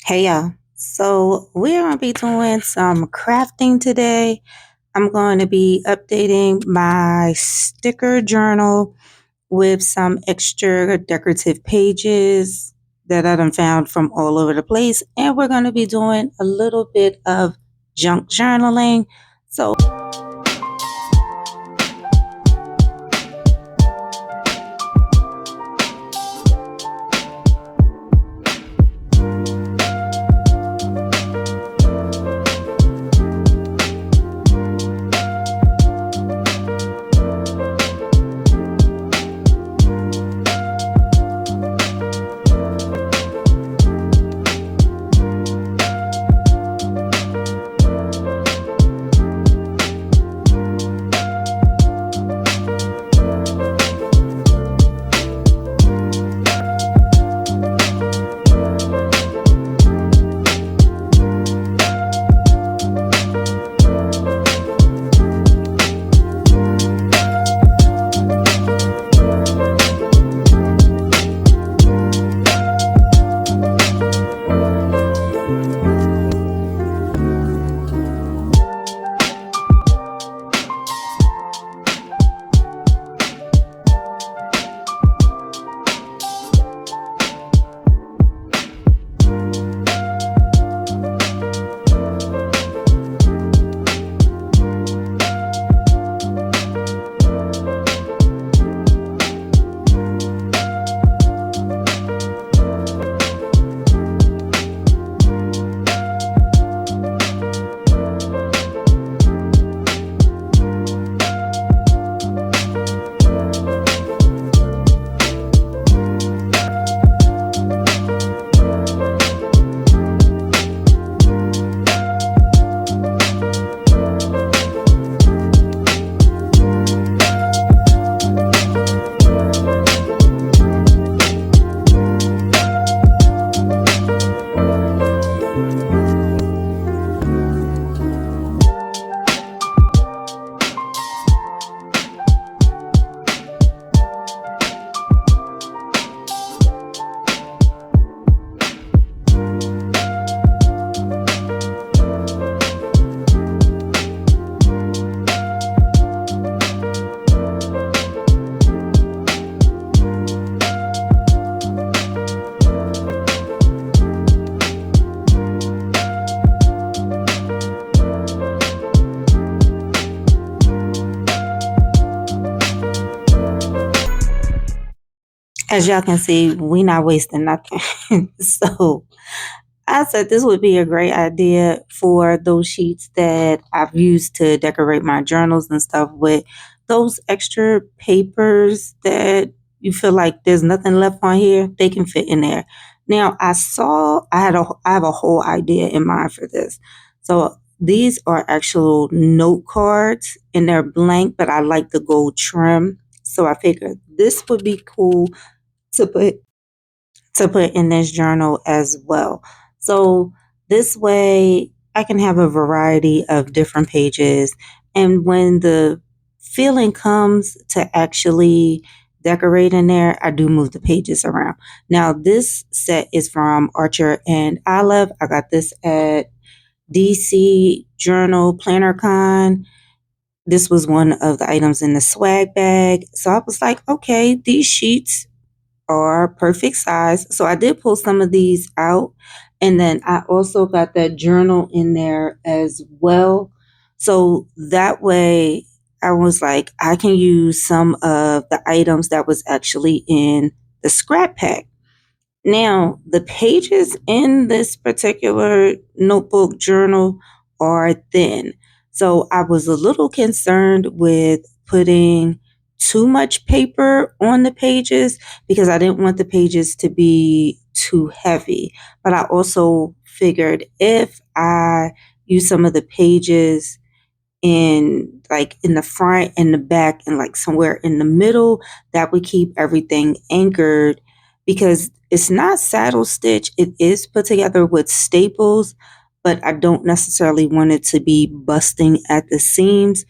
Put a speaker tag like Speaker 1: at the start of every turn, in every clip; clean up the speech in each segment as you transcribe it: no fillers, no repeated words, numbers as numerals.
Speaker 1: Hey y'all. So we're going to be doing some crafting today. I'm going to be updating my sticker journal with some extra decorative pages that I done found from all over the place. And we're going to be doing a little bit of junk journaling. So as y'all can see, we not wasting nothing. So I said this would be a great idea for those sheets that I've used to decorate my journals and stuff with. Those extra papers that you feel like there's nothing left on here, they can fit in there. Now I have a whole idea in mind for this. So these are actual note cards and they're blank, but I like the gold trim. So I figured this would be cool to put in this journal as well. So this way I can have a variety of different pages. And when the feeling comes to actually decorate in there, I do move the pages around. Now, this set is from Archer and Olive. I got this at DC Journal Planner Con. This was one of the items in the swag bag. So I was like, okay, these sheets are perfect size. So I did pull some of these out. And then I also got that journal in there as well. So that way I was like, I can use some of the items that was actually in the scrap pack. Now, the pages in this particular notebook journal are thin. So I was a little concerned with putting too much paper on the pages because I didn't want the pages to be too heavy. But I also figured if I use some of the pages in the front and the back and like somewhere in the middle, that would keep everything anchored because it's not saddle stitch. It is put together with staples, but I don't necessarily want it to be busting at the seams.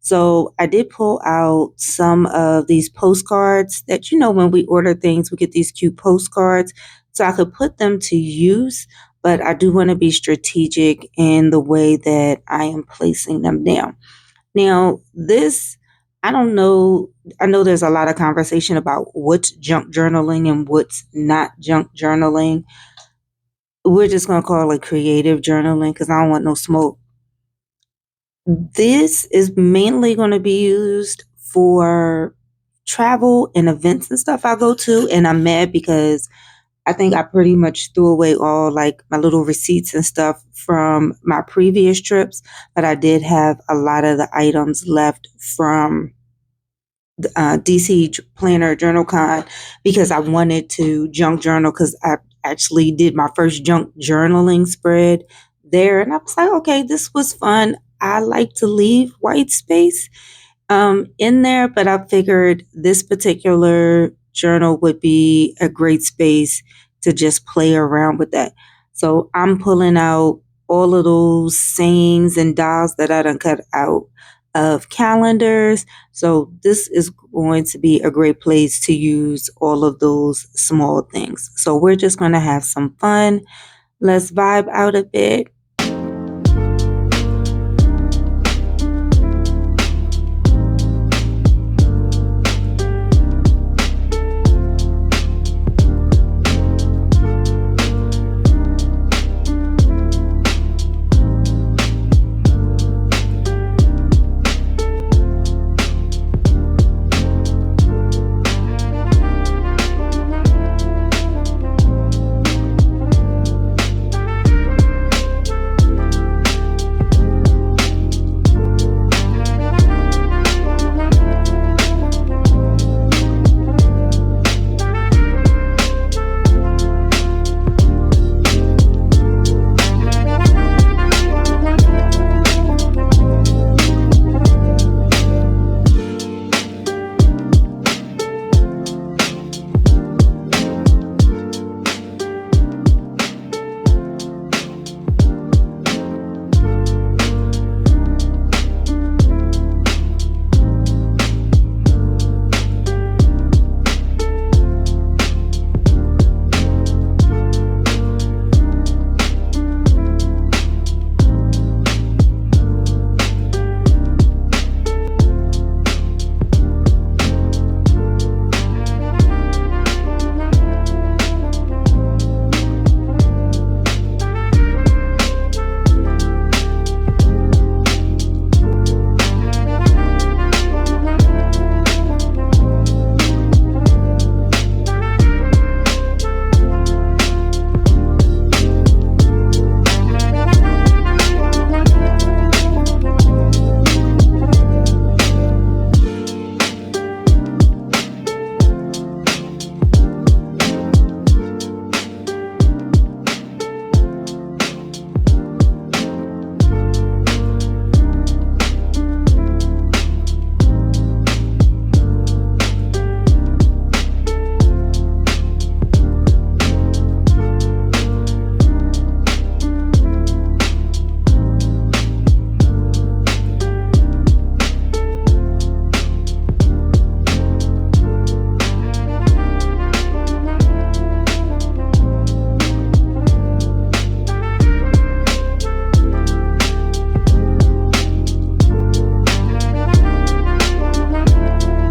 Speaker 1: So I did pull out some of these postcards that, when we order things, we get these cute postcards. So I could put them to use, but I do want to be strategic in the way that I am placing them down. Now, this, I don't know, I know there's a lot of conversation about what's junk journaling and what's not junk journaling. We're just going to call it creative journaling because I don't want no smoke. This is mainly going to be used for travel and events and stuff I go to. And I'm mad because I think I pretty much threw away all like my little receipts and stuff from my previous trips, but I did have a lot of the items left from DC Planner Journal Con because I wanted to junk journal because I actually did my first junk journaling spread there. And I was like, okay, this was fun. I like to leave white space in there, but I figured this particular journal would be a great space to just play around with that. So I'm pulling out all of those sayings and dials that I done cut out of calendars. So this is going to be a great place to use all of those small things. So we're just going to have some fun. Let's vibe out a bit.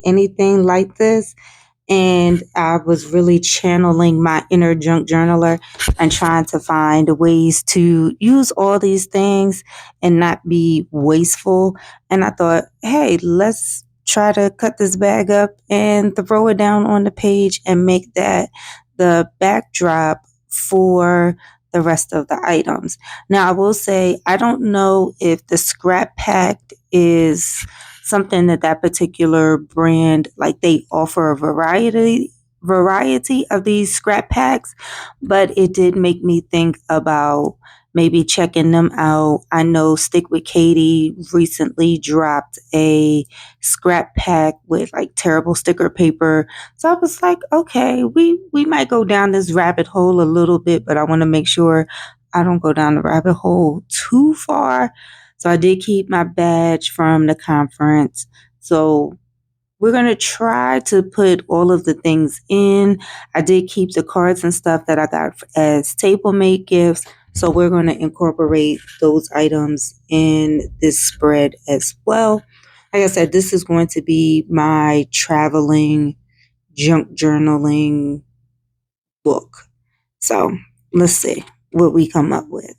Speaker 1: Anything like this. And I was really channeling my inner junk journaler and trying to find ways to use all these things and not be wasteful. And I thought, hey, let's try to cut this bag up and throw it down on the page and make that the backdrop for the rest of the items. Now, I will say, I don't know if the scrap pack is something that that particular brand, like they offer a variety of these scrap packs, but it did make me think about maybe checking them out. I know Stick with Katie recently dropped a scrap pack with like terrible sticker paper. So I was like, okay, we might go down this rabbit hole a little bit, but I want to make sure I don't go down the rabbit hole too far. So I did keep my badge from the conference. So we're going to try to put all of the things in. I did keep the cards and stuff that I got as table mate gifts. So we're going to incorporate those items in this spread as well. Like I said, this is going to be my traveling junk journaling book. So let's see what we come up with.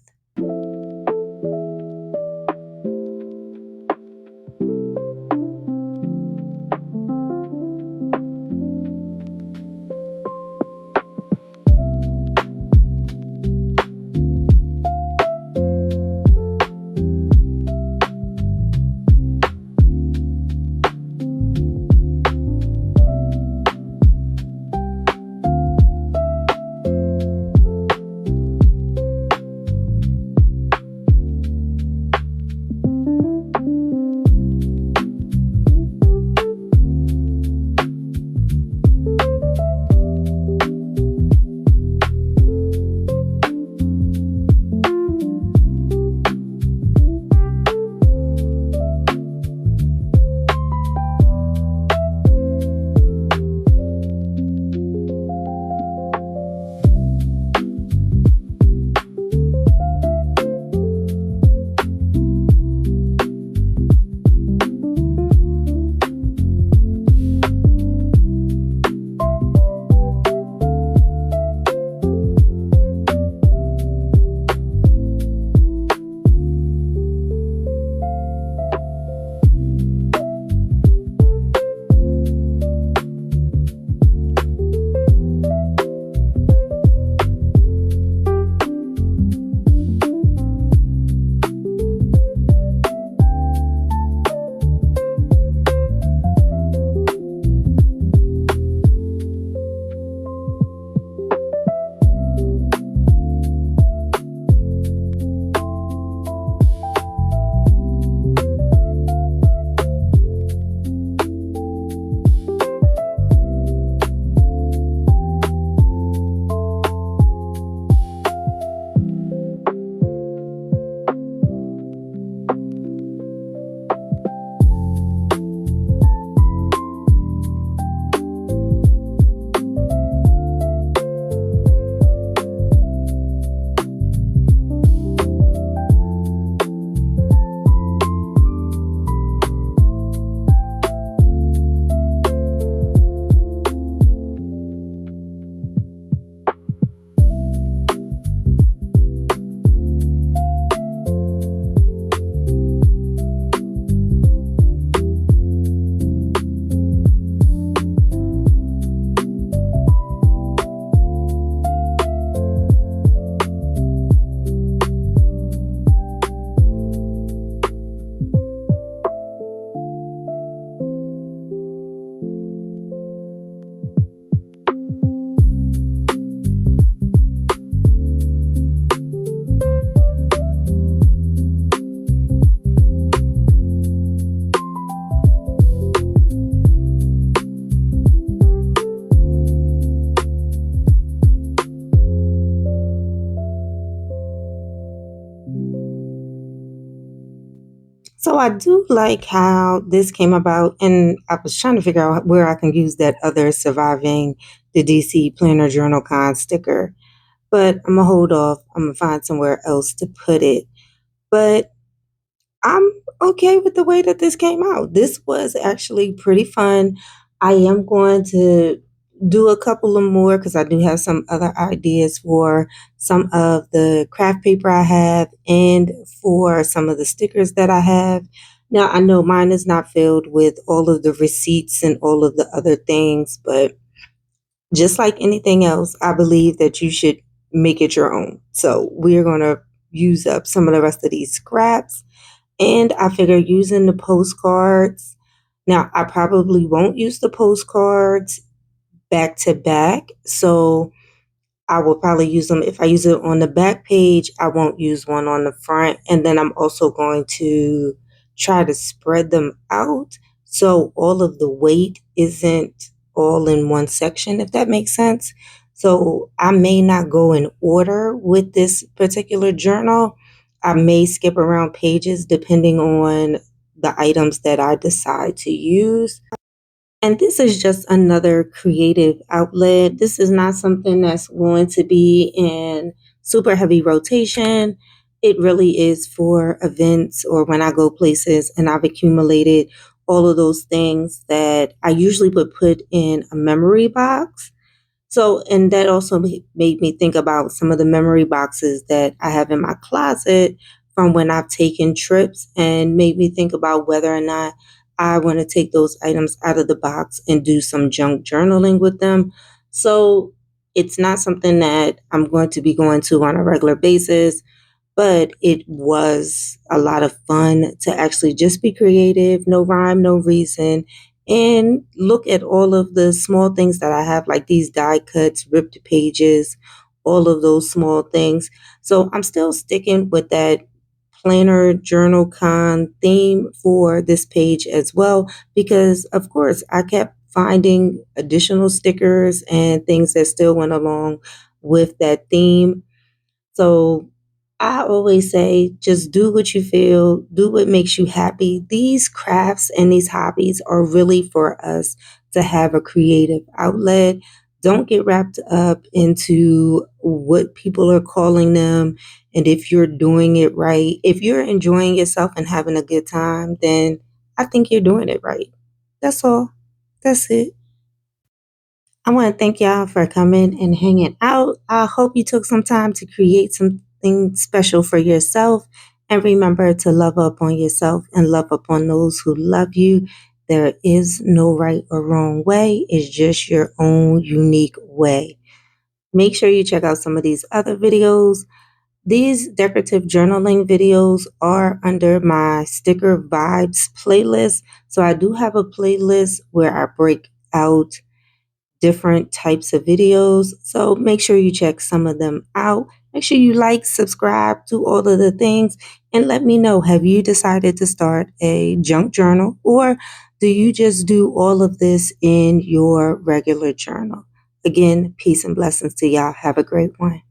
Speaker 1: So I do like how this came about, and I was trying to figure out where I can use that other surviving the DC Planner Journal Con sticker, but I'm gonna hold off. I'm gonna find somewhere else to put it. But I'm okay with the way that this came out. This was actually pretty fun. I am going to do a couple of more because I do have some other ideas for some of the craft paper I have and for some of the stickers that I have. Now, I know mine is not filled with all of the receipts and all of the other things, but just like anything else, I believe that you should make it your own. So we're going to use up some of the rest of these scraps, and I figure using the postcards. Now, I probably won't use the postcards back to back. So I will probably use them. If I use it on the back page, I won't use one on the front. And then I'm also going to try to spread them out so all of the weight isn't all in one section, if that makes sense. So I may not go in order with this particular journal. I may skip around pages depending on the items that I decide to use. And this is just another creative outlet. This is not something that's going to be in super heavy rotation. It really is for events or when I go places and I've accumulated all of those things that I usually would put in a memory box. So, and that also made me think about some of the memory boxes that I have in my closet from when I've taken trips, and made me think about whether or not I want to take those items out of the box and do some junk journaling with them. So, it's not something that I'm going to be going to on a regular basis, but it was a lot of fun to actually just be creative, no rhyme, no reason, and look at all of the small things that I have, like these die cuts, ripped pages, all of those small things. So I'm still sticking with that planner journal con theme for this page as well, because of course I kept finding additional stickers and things that still went along with that theme. So I always say just do what you feel, do what makes you happy. These crafts and these hobbies are really for us to have a creative outlet. Don't get wrapped up into what people are calling them. And if you're doing it right, if you're enjoying yourself and having a good time, then I think you're doing it right. That's all. That's it. I want to thank y'all for coming and hanging out. I hope you took some time to create something special for yourself. And remember to love up on yourself and love up on those who love you. There is no right or wrong way, it's just your own unique way. Make sure you check out some of these other videos. These decorative journaling videos are under my sticker vibes playlist. So I do have a playlist where I break out different types of videos. So make sure you check some of them out. Make sure you like, subscribe, do all of the things, and let me know, have you decided to start a junk journal, or do you just do all of this in your regular journal? Again, peace and blessings to y'all. Have a great one.